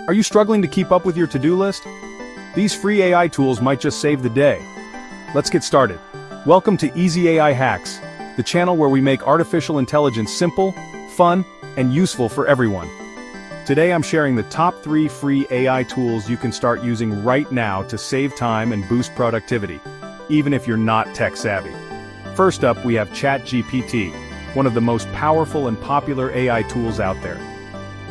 Are you struggling to keep up with your to-do list? These free AI tools might just save the day. Let's get started. Welcome to EasyAI Hacks, the channel where we make artificial intelligence simple, fun, and useful for everyone. Today I'm sharing the top 3 free AI tools you can start using right now to save time and boost productivity, even if you're not tech-savvy. First up, we have ChatGPT, one of the most powerful and popular AI tools out there.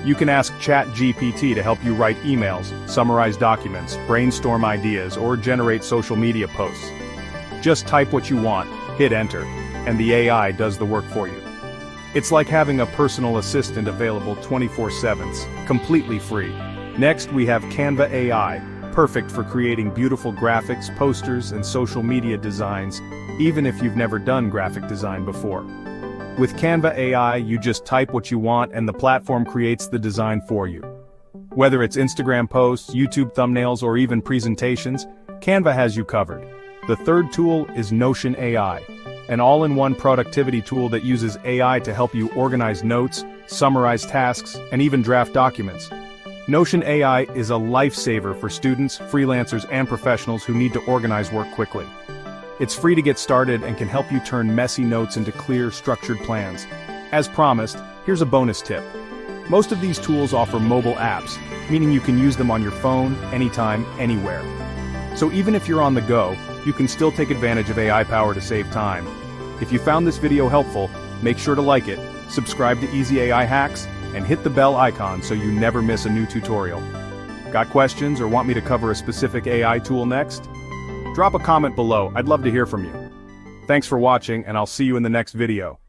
You can ask ChatGPT to help you write emails, summarize documents, brainstorm ideas, or generate social media posts. Just type what you want, hit enter, and the AI does the work for you. It's like having a personal assistant available 24/7, completely free. Next, we have Canva AI, perfect for creating beautiful graphics, posters, and social media designs, even if you've never done graphic design before. With Canva AI, you just type what you want and the platform creates the design for you. Whether it's Instagram posts, YouTube thumbnails, or even presentations, Canva has you covered. The third tool is Notion AI, an all-in-one productivity tool that uses AI to help you organize notes, summarize tasks, and even draft documents. Notion AI is a lifesaver for students, freelancers, and professionals who need to organize work quickly. It's free to get started and can help you turn messy notes into clear, structured plans. As promised, here's a bonus tip. Most of these tools offer mobile apps, meaning you can use them on your phone, anytime, anywhere. So even if you're on the go, you can still take advantage of AI power to save time. If you found this video helpful, make sure to like it, subscribe to EasyAI Hacks, and hit the bell icon so you never miss a new tutorial. Got questions or want me to cover a specific AI tool next? Drop a comment below, I'd love to hear from you. Thanks for watching, and I'll see you in the next video.